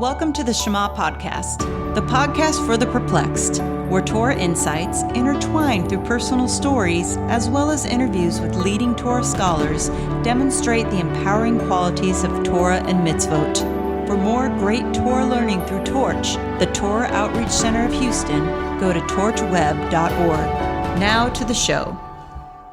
Welcome to the Shema Podcast, the podcast for the perplexed, where Torah insights, intertwined through personal stories, as well as interviews with leading Torah scholars, demonstrate the empowering qualities of Torah and mitzvot. For more great Torah learning through Torch, the Torah Outreach Center of Houston, go to torchweb.org. Now to the show.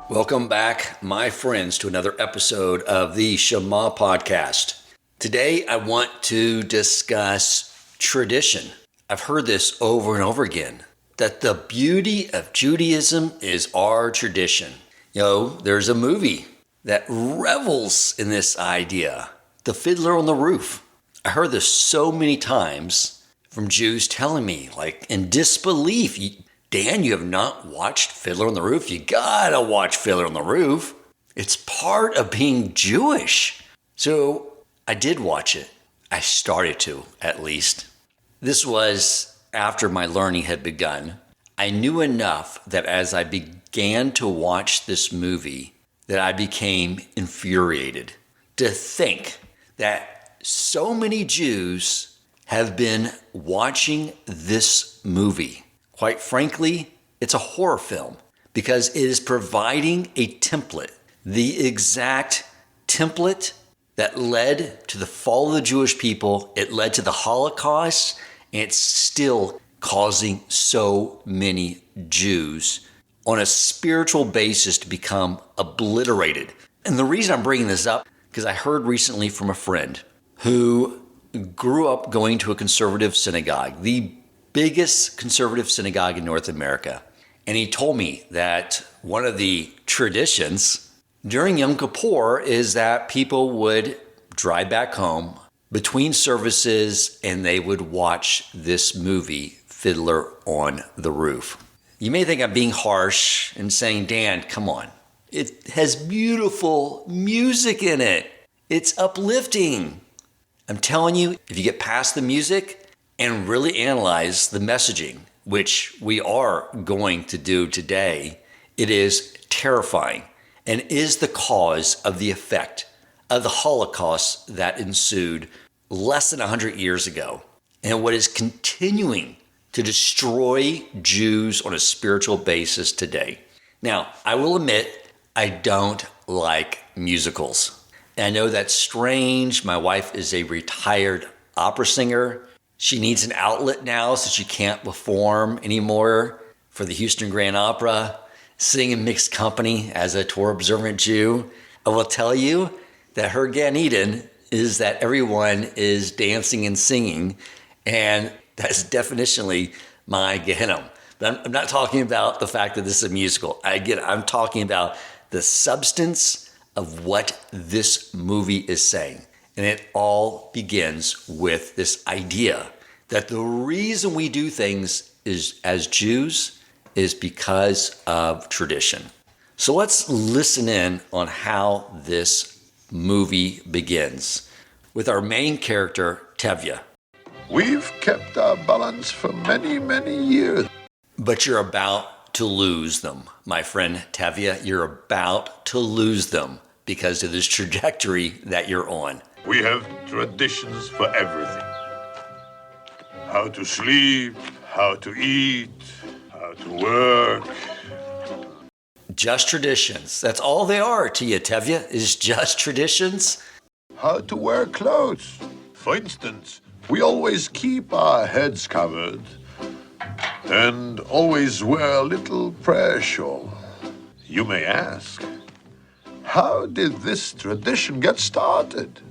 Welcome back, my friends, to another episode of the Shema Podcast. Today, I want to discuss tradition. I've heard this over and over again, that the beauty of Judaism is our tradition. There's a movie that revels in this idea, The Fiddler on the Roof. I heard this so many times from Jews telling me, in disbelief, Dan, you have not watched Fiddler on the Roof? You gotta watch Fiddler on the Roof. It's part of being Jewish. So I did watch it. I started to, at least. This was after my learning had begun. I knew enough that as I began to watch this movie, that I became infuriated to think that so many Jews have been watching this movie. Quite frankly, it's a horror film because it is providing a template, the exact template that led to the fall of the Jewish people. It led to the Holocaust, and it's still causing so many Jews on a spiritual basis to become obliterated. And the reason I'm bringing this up, because I heard recently from a friend who grew up going to a conservative synagogue, the biggest conservative synagogue in North America. And he told me that one of the traditions during Yom Kippur is that people would drive back home between services and they would watch this movie, Fiddler on the Roof. You may think I'm being harsh and saying, Dan, come on. It has beautiful music in it. It's uplifting. I'm telling you, if you get past the music and really analyze the messaging, which we are going to do today, it is terrifying and is the cause of the effect of the Holocaust that ensued less than 100 years ago, and what is continuing to destroy Jews on a spiritual basis today. Now, I will admit, I don't like musicals. And I know that's strange. My wife is a retired opera singer. She needs an outlet now so she can't perform anymore for the Houston Grand Opera, sing in mixed company as a Torah observant Jew. I will tell you that her Gan Eden is that everyone is dancing and singing, and that's definitionally my Gehinnom. But I'm not talking about the fact that this is a musical. I'm talking about the substance of what this movie is saying. And it all begins with this idea that the reason we do things is as Jews is because of tradition. So let's listen in on how this movie begins with our main character, Tevye. We've kept our balance for many, many years. But you're about to lose them, my friend Tevye. You're about to lose them because of this trajectory that you're on. We have traditions for everything. How to sleep, how to eat, how to work. Just traditions. That's all they are to you, Tevye, is just traditions. How to wear clothes. For instance, we always keep our heads covered and always wear a little prayer shawl. You may ask, how did this tradition get started?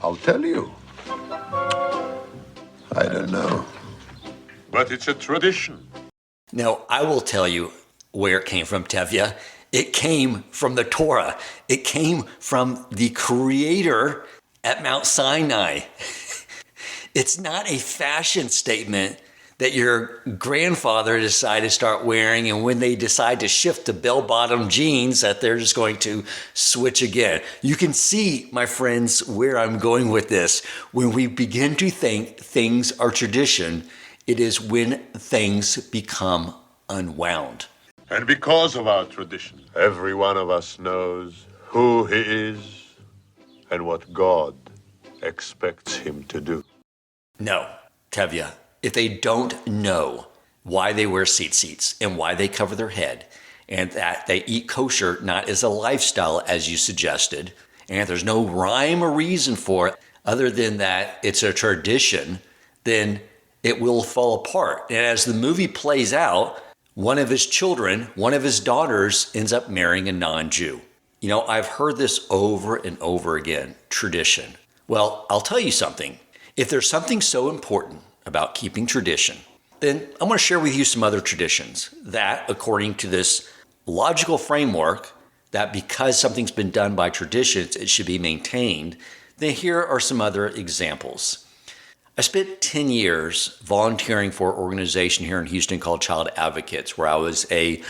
I'll tell you. I don't know. But it's a tradition. Now, I will tell you where it came from, Tevye. It came from the Torah. It came from the Creator at Mount Sinai. It's not a fashion statement that your grandfather decided to start wearing, and when they decide to shift to bell-bottom jeans, that they're just going to switch again. You can see, my friends, where I'm going with this. When we begin to think things are tradition, it is when things become unwound. And because of our tradition, every one of us knows who he is and what God expects him to do. No, Tevye, if they don't know why they wear seats and why they cover their head and that they eat kosher not as a lifestyle as you suggested, and there's no rhyme or reason for it other than that it's a tradition, then it will fall apart. And as the movie plays out, one of his children, one of his daughters ends up marrying a non-Jew. You know, I've heard this over and over again, tradition. Well, I'll tell you something. If there's something so important about keeping tradition, then I'm going to share with you some other traditions that, according to this logical framework, that because something's been done by traditions, it should be maintained. Then here are some other examples. I spent 10 years volunteering for an organization here in Houston called Child Advocates, where I was a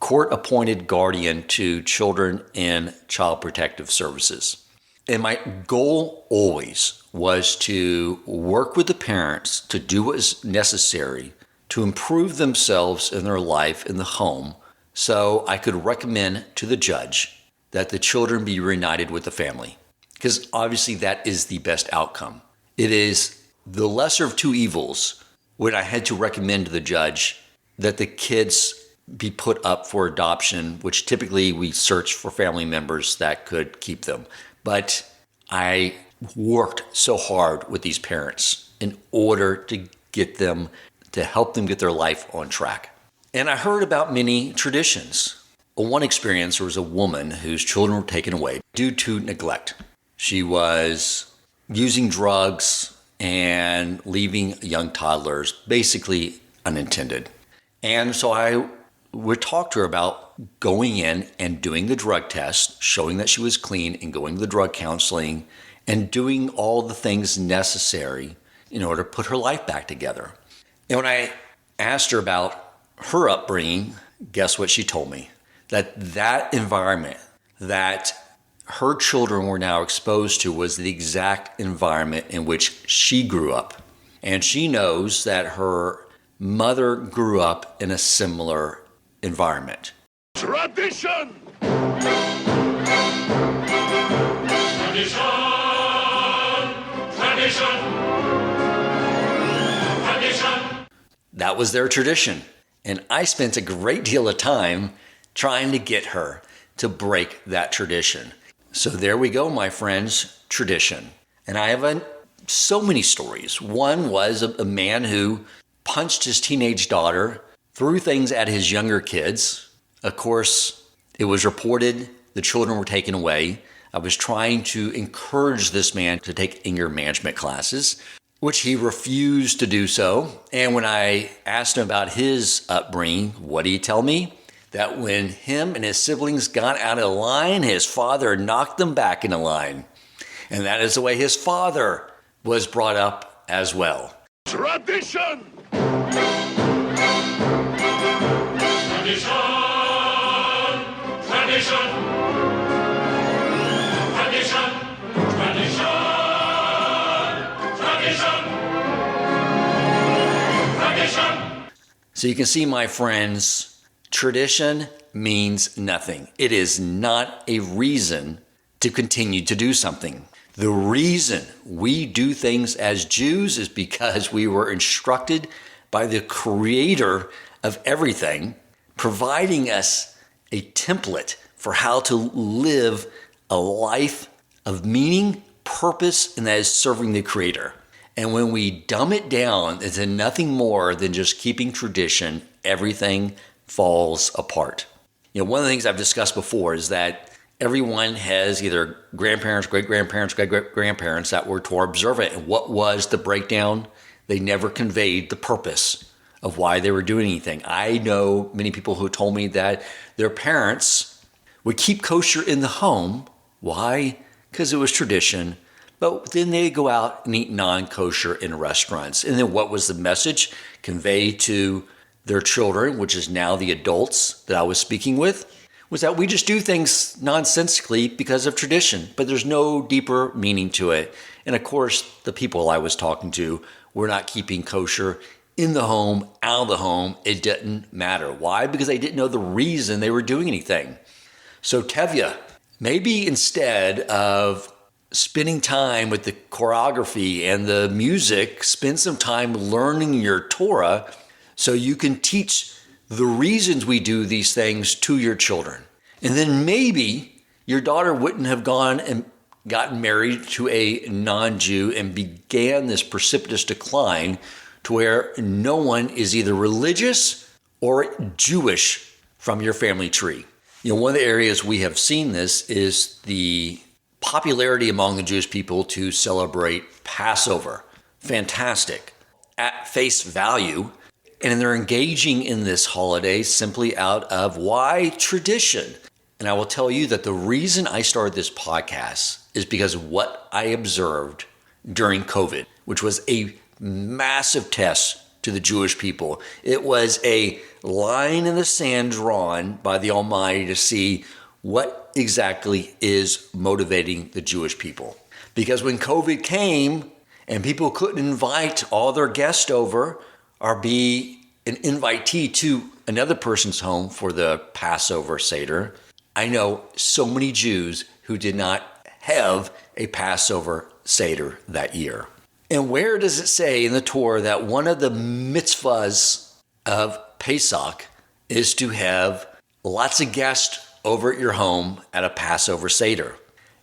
court-appointed guardian to children in child protective services. And my goal always was to work with the parents to do what is necessary to improve themselves in their life in the home so I could recommend to the judge that the children be reunited with the family. Because obviously that is the best outcome. It is the lesser of two evils when I had to recommend to the judge that the kids be put up for adoption, which typically we search for family members that could keep them. But I worked so hard with these parents in order to get them, to help them get their life on track. And I heard about many traditions. One experience, there was a woman whose children were taken away due to neglect. She was using drugs and leaving young toddlers basically unintended. And so I would talk to her about going in and doing the drug test, showing that she was clean, and going to the drug counseling and doing all the things necessary in order to put her life back together. And when I asked her about her upbringing, guess what she told me? That environment that her children were now exposed to was the exact environment in which she grew up. And she knows that her mother grew up in a similar environment. Tradition! Tradition! Tradition! Tradition! That was their tradition. And I spent a great deal of time trying to get her to break that tradition. So there we go, my friends, tradition. And I have so many stories. One was a man who punched his teenage daughter, threw things at his younger kids. Of course, it was reported the children were taken away. I was trying to encourage this man to take anger management classes, which he refused to do so. And when I asked him about his upbringing, what did he tell me? That when him and his siblings got out of line, his father knocked them back into line. And that is the way his father was brought up as well. Tradition! Tradition! Tradition! Tradition! Tradition! Tradition! Tradition! So you can see, my friends, tradition means nothing. It is not a reason to continue to do something. The reason we do things as Jews is because we were instructed by the creator of everything, providing us a template for how to live a life of meaning, purpose, and that is serving the creator. And when we dumb it down into nothing more than just keeping tradition, everything falls apart. You know, one of the things I've discussed before is that everyone has either grandparents, great-grandparents, great-grandparents that were Torah observant. And what was the breakdown? They never conveyed the purpose of why they were doing anything. I know many people who told me that their parents would keep kosher in the home. Why? Because it was tradition. But then they go out and eat non-kosher in restaurants. And then what was the message conveyed to their children, which is now the adults that I was speaking with, was that we just do things nonsensically because of tradition, but there's no deeper meaning to it. And of course, the people I was talking to were not keeping kosher in the home, out of the home. It didn't matter. Why? Because they didn't know the reason they were doing anything. So Tevye, maybe instead of spending time with the choreography and the music, spend some time learning your Torah so you can teach the reasons we do these things to your children. And then maybe your daughter wouldn't have gone and gotten married to a non-Jew and began this precipitous decline to where no one is either religious or Jewish from your family tree. One of the areas we have seen this is the popularity among the Jewish people to celebrate Passover. Fantastic. At face value. And they're engaging in this holiday simply out of why? Tradition. And I will tell you that the reason I started this podcast is because of what I observed during COVID, which was a massive test to the Jewish people. It was a line in the sand drawn by the Almighty to see what exactly is motivating the Jewish people. Because when COVID came and people couldn't invite all their guests over or be an invitee to another person's home for the Passover Seder, I know so many Jews who did not have a Passover Seder that year. And where does it say in the Torah that one of the mitzvahs of Pesach is to have lots of guests over at your home at a Passover Seder?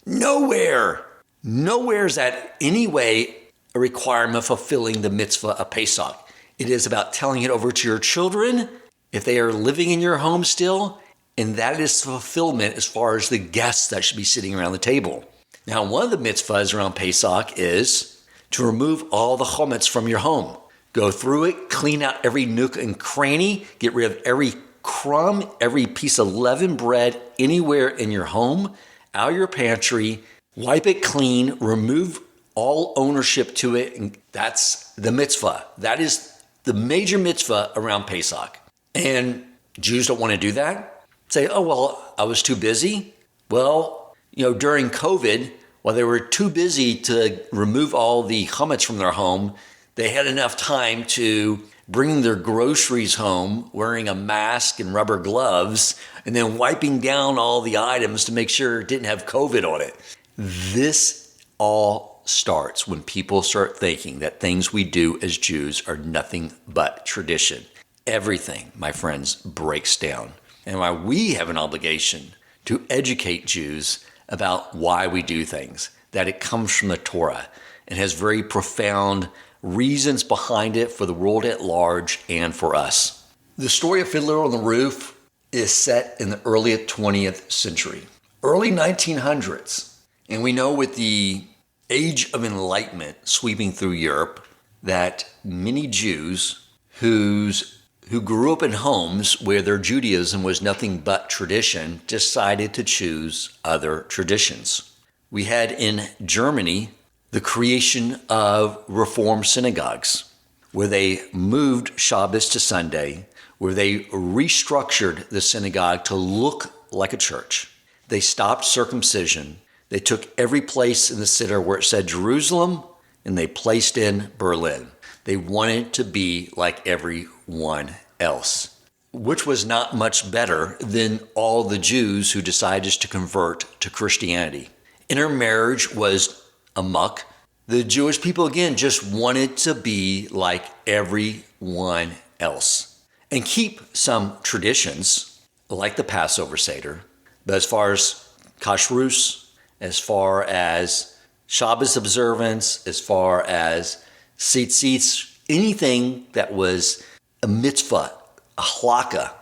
Nowhere. Nowhere is that any way a requirement of fulfilling the mitzvah of Pesach. It is about telling it over to your children if they are living in your home still, and that is fulfillment as far as the guests that should be sitting around the table. Now, one of the mitzvahs around Pesach is to remove all the chametz from your home. Go through it, clean out every nook and cranny, get rid of every crumb, every piece of leavened bread anywhere in your home, out of your pantry, wipe it clean, remove all ownership to it, and that's the mitzvah. That is the major mitzvah around Pesach. And Jews don't want to do that. Say, oh, well, I was too busy. Well, during COVID, while they were too busy to remove all the chametz from their home, they had enough time to bring their groceries home, wearing a mask and rubber gloves, and then wiping down all the items to make sure it didn't have COVID on it. This all starts when people start thinking that things we do as Jews are nothing but tradition. Everything, my friends, breaks down. And why we have an obligation to educate Jews about why we do things, that it comes from the Torah and has very profound reasons behind it for the world at large and for us. The story of Fiddler on the Roof is set in the early 20th century, early 1900s. And we know with the Age of Enlightenment sweeping through Europe that many Jews who grew up in homes where their Judaism was nothing but tradition decided to choose other traditions. We had in Germany the creation of Reform synagogues, where they moved Shabbos to Sunday, where they restructured the synagogue to look like a church. They stopped circumcision. They took every place in the city where it said Jerusalem, and they placed in Berlin. They wanted to be like everyone else, which was not much better than all the Jews who decided to convert to Christianity. Intermarriage was amok. The Jewish people, again, just wanted to be like everyone else and keep some traditions like the Passover Seder. But as far as kashrus, as far as Shabbos observance, as far as tzitzits, anything that was a mitzvah, a halakha,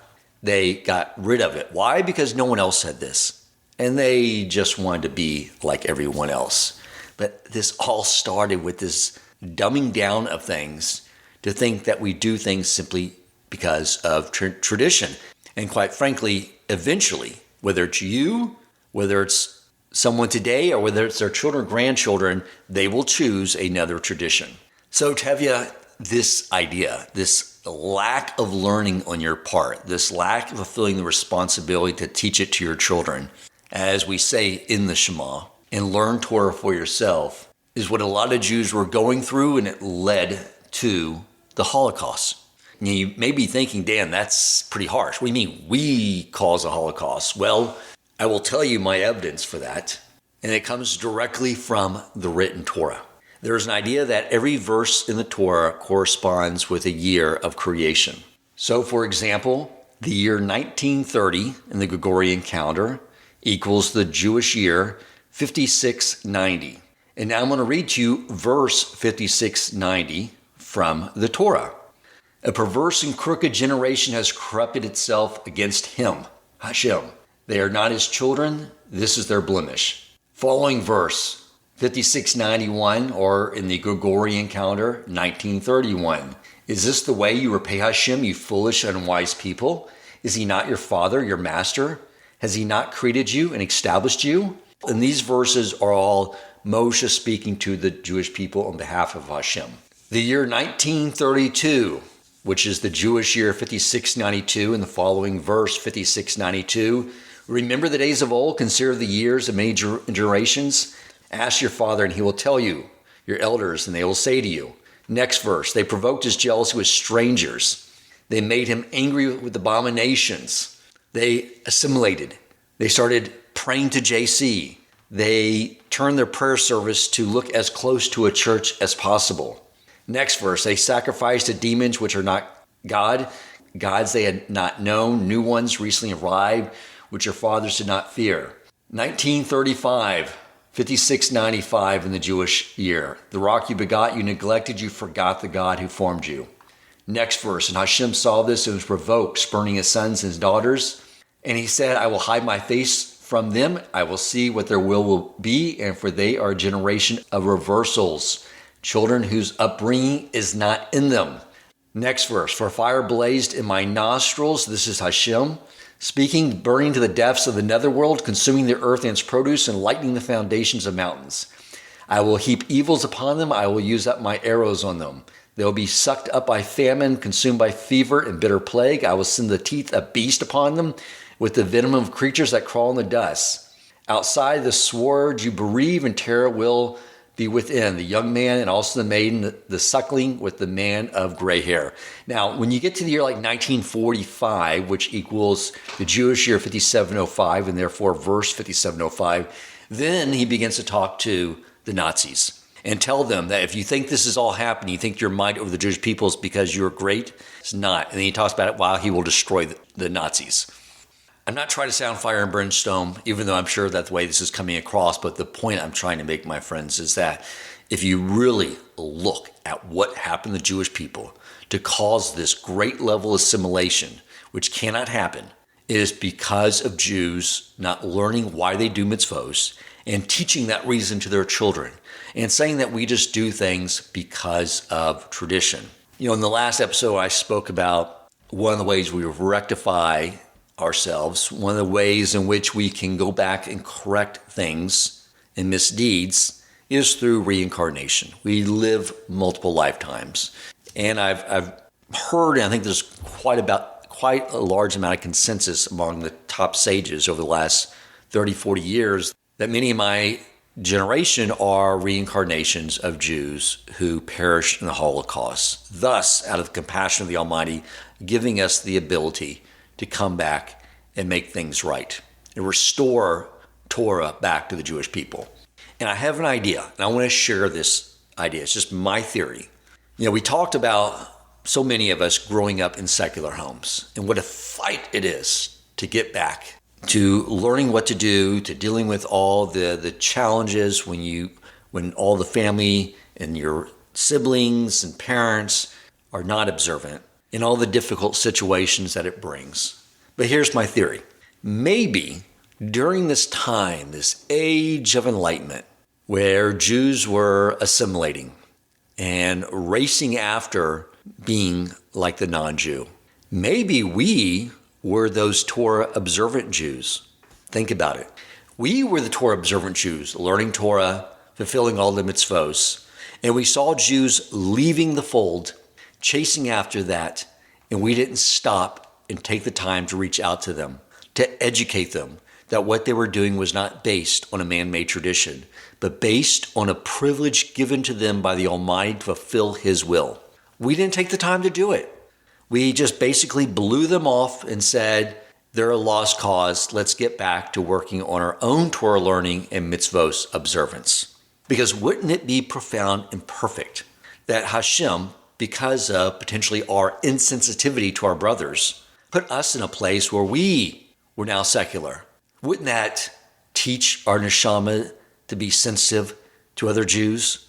they got rid of it. Why? Because no one else had this. And they just wanted to be like everyone else. But this all started with this dumbing down of things to think that we do things simply because of tradition. And quite frankly, eventually, whether it's you, whether it's someone today, or whether it's their children or grandchildren, they will choose another tradition. So Tevye, this idea, this lack of learning on your part, this lack of fulfilling the responsibility to teach it to your children, as we say in the Shema, and learn Torah for yourself, is what a lot of Jews were going through, and it led to the Holocaust. You may be thinking, Dan, that's pretty harsh. What do you mean we cause a Holocaust? Well, I will tell you my evidence for that. and it comes directly from the written Torah. There is an idea that every verse in the Torah corresponds with a year of creation. So, for example, the year 1930 in the Gregorian calendar equals the Jewish year 5690. And now I'm going to read to you verse 5690 from the Torah. A perverse and crooked generation has corrupted itself against him, Hashem. They are not his children. This is their blemish. Following verse 5691, or in the Gregorian calendar, 1931. Is this the way you repay Hashem, you foolish, unwise people? Is he not your father, your master? Has he not created you and established you? And these verses are all Moshe speaking to the Jewish people on behalf of Hashem. The year 1932, which is the Jewish year 5692, and the following verse 5692. Remember the days of old, consider the years of many generations. Ask your father, and he will tell you, your elders, and they will say to you. Next verse, they provoked his jealousy with strangers. They made him angry with abominations. They assimilated. They started praying to JC. They turned their prayer service to look as close to a church as possible. Next verse, they sacrificed to demons which are not God, gods they had not known, new ones recently arrived, which your fathers did not fear. 1935, 5695 in the Jewish year. The rock you begot, you neglected, you forgot the God who formed you. Next verse, and Hashem saw this and was provoked, spurning his sons and his daughters. And he said, I will hide my face from them. I will see what their will be, and for they are a generation of reversals, children whose upbringing is not in them. Next verse, for fire blazed in my nostrils. This is Hashem speaking, burning to the depths of the netherworld, consuming the earth and its produce, and lightening the foundations of mountains. I will heap evils upon them. I will use up my arrows on them. They will be sucked up by famine, consumed by fever and bitter plague. I will send the teeth of beast upon them, with the venom of creatures that crawl in the dust. Outside the sword you bereave, and terror will be within, the young man and also the maiden, the suckling with the man of gray hair. Now, when you get to the year like 1945, which equals the Jewish year 5705, and therefore verse 5705, then he begins to talk to the Nazis and tell them that if you think this is all happening, you think your might over the Jewish people is because you're great, it's not. And then he talks about it while he will destroy the Nazis. I'm not trying to sound fire and brimstone, even though I'm sure that's the way this is coming across. But the point I'm trying to make, my friends, is that if you really look at what happened to the Jewish people to cause this great level of assimilation, which cannot happen, it is because of Jews not learning why they do mitzvos and teaching that reason to their children and saying that we just do things because of tradition. You know, in the last episode, I spoke about one of the ways we rectify ourselves, one of the ways in which we can go back and correct things and misdeeds is through reincarnation. We live multiple lifetimes. And I've heard, and I think there's quite a large amount of consensus among the top sages over the last 30, 40 years that many of my generation are reincarnations of Jews who perished in the Holocaust. Thus, out of the compassion of the Almighty, giving us the ability to come back and make things right and restore Torah back to the Jewish people. And I have an idea, and I want to share this idea. It's just my theory. You know, we talked about so many of us growing up in secular homes and what a fight it is to get back to learning what to do, to dealing with all the challenges when all the family and your siblings and parents are not observant, and all the difficult situations that it brings. But here's my theory. Maybe during this time, this age of enlightenment, where Jews were assimilating and racing after being like the non-Jew, maybe we were those Torah observant Jews. Think about it. We were the Torah observant Jews, learning Torah, fulfilling all the mitzvos, and we saw Jews leaving the fold, chasing after that, and we didn't stop and take the time to reach out to them, to educate them that what they were doing was not based on a man-made tradition, but based on a privilege given to them by the Almighty to fulfill His will. We didn't take the time to do it. We just basically blew them off and said, they're a lost cause. Let's get back to working on our own Torah learning and mitzvos observance. Because wouldn't it be profound and perfect that Hashem, because of potentially our insensitivity to our brothers, put us in a place where we were now secular? Wouldn't that teach our neshama to be sensitive to other Jews?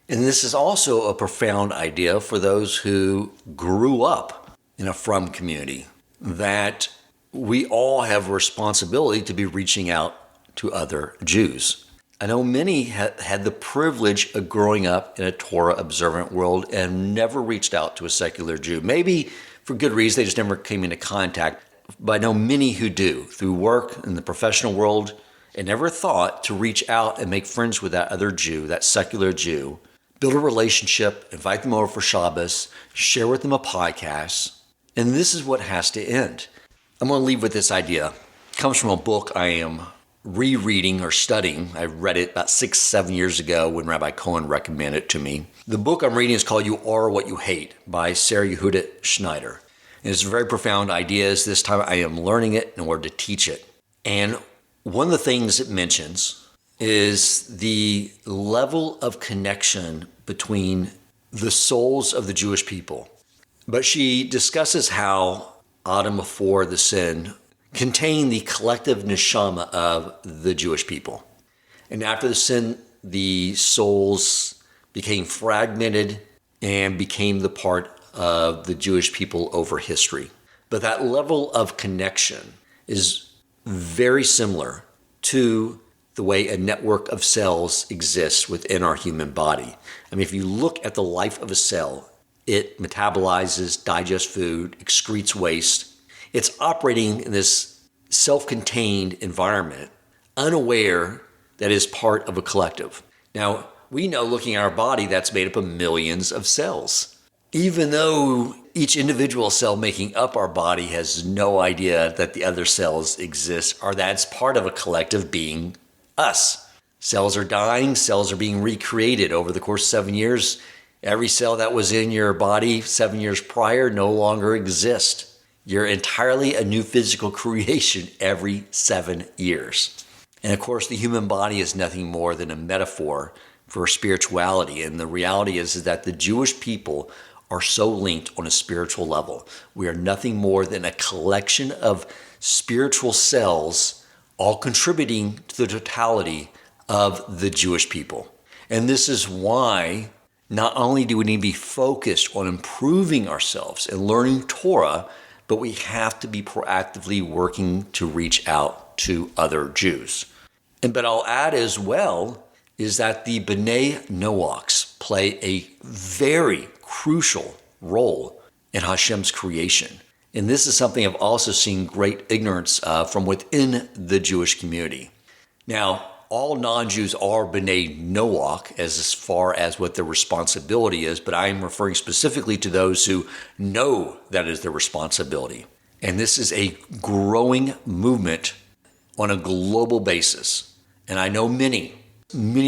And this is also a profound idea for those who grew up in a frum community, that we all have a responsibility to be reaching out to other Jews. I know many had the privilege of growing up in a Torah observant world and never reached out to a secular Jew. Maybe for good reason, they just never came into contact. But I know many who do, through work in the professional world, and never thought to reach out and make friends with that other Jew, that secular Jew, build a relationship, invite them over for Shabbos, share with them a podcast. And this is what has to end. I'm going to leave with this idea. It comes from a book I am rereading or studying. I read it about 6-7 years ago when Rabbi Cohen recommended it to me. The book I'm reading is called You Are What You Hate by Sarah Yehuda Schneider. And it's very profound ideas. This time I am learning it in order to teach it. And one of the things it mentions is the level of connection between the souls of the Jewish people. But she discusses how Adam before the sin contained the collective neshama of the Jewish people. And after the sin, the souls became fragmented and became the part of the Jewish people over history. But that level of connection is very similar to the way a network of cells exists within our human body. I mean, if you look at the life of a cell, it metabolizes, digests food, excretes waste. It's operating in this self-contained environment, unaware that it is part of a collective. Now, we know looking at our body that's made up of millions of cells. Even though each individual cell making up our body has no idea that the other cells exist or that's part of a collective being us. Cells are dying, cells are being recreated over the course of 7 years. Every cell that was in your body 7 years prior no longer exists. You're entirely a new physical creation every 7 years. And of course, the human body is nothing more than a metaphor for spirituality. And the reality is that the Jewish people are so linked on a spiritual level. We are nothing more than a collection of spiritual cells, all contributing to the totality of the Jewish people. And this is why not only do we need to be focused on improving ourselves and learning Torah, but we have to be proactively working to reach out to other Jews. But I'll add as well is that the B'nai Noachs play a very crucial role in Hashem's creation. And this is something I've also seen great ignorance from within the Jewish community. Now, all non-Jews are B'nai Noach as far as what their responsibility is, but I am referring specifically to those who know that is their responsibility. And this is a growing movement on a global basis. And I know many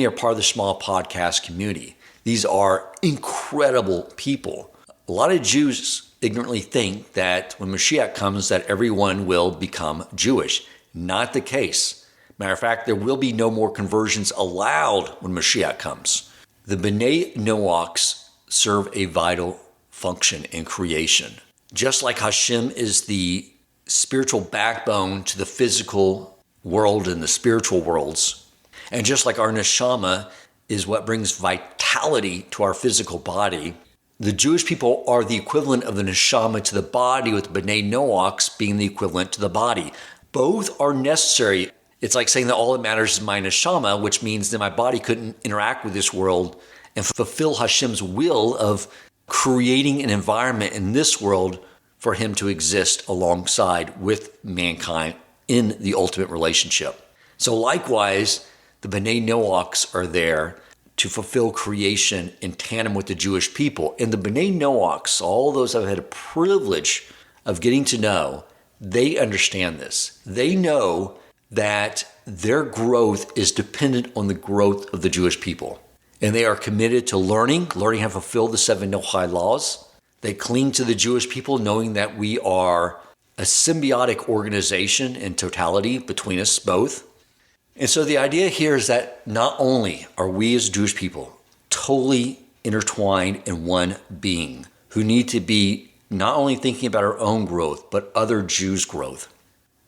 are part of the Shema podcast community. These are incredible people. A lot of Jews ignorantly think that when Mashiach comes that everyone will become Jewish. Not the case. Matter of fact, there will be no more conversions allowed when Mashiach comes. The B'nai Noachs serve a vital function in creation. Just like Hashem is the spiritual backbone to the physical world and the spiritual worlds, and just like our neshama is what brings vitality to our physical body, the Jewish people are the equivalent of the neshama to the body, with B'nai Noachs being the equivalent to the body. Both are necessary. It's like saying that all that matters is my neshama, which means that my body couldn't interact with this world and fulfill Hashem's will of creating an environment in this world for him to exist alongside with mankind in the ultimate relationship. So likewise, the B'nai Noachs are there to fulfill creation in tandem with the Jewish people. And the B'nai Noachs, all those I've had a privilege of getting to know, they understand this. They know that their growth is dependent on the growth of the Jewish people. And they are committed to learning how to fulfill the 7 Nochai laws. They cling to the Jewish people knowing that we are a symbiotic organization in totality between us both. And so the idea here is that not only are we as Jewish people totally intertwined in one being who need to be not only thinking about our own growth, but other Jews' growth,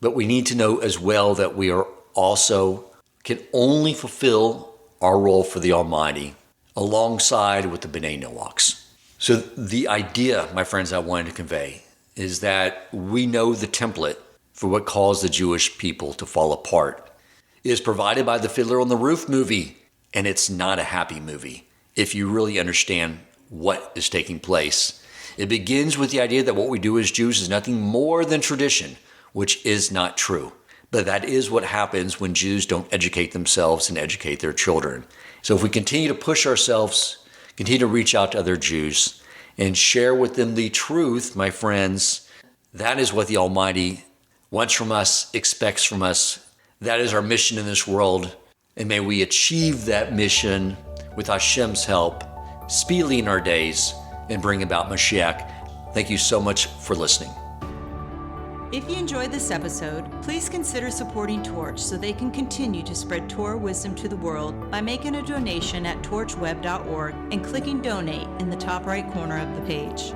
but we need to know as well that we are also can only fulfill our role for the Almighty alongside with the B'nai Noachs. So the idea, my friends, I wanted to convey is that we know the template for what caused the Jewish people to fall apart. It is provided by the Fiddler on the Roof movie, and it's not a happy movie if you really understand what is taking place. It begins with the idea that what we do as Jews is nothing more than tradition, which is not true. But that is what happens when Jews don't educate themselves and educate their children. So if we continue to push ourselves, continue to reach out to other Jews and share with them the truth, my friends, that is what the Almighty wants from us, expects from us. That is our mission in this world. And may we achieve that mission with Hashem's help speedily in our days and bring about Mashiach. Thank you so much for listening. If you enjoyed this episode, please consider supporting Torch so they can continue to spread Torah wisdom to the world by making a donation at torchweb.org and clicking donate in the top right corner of the page.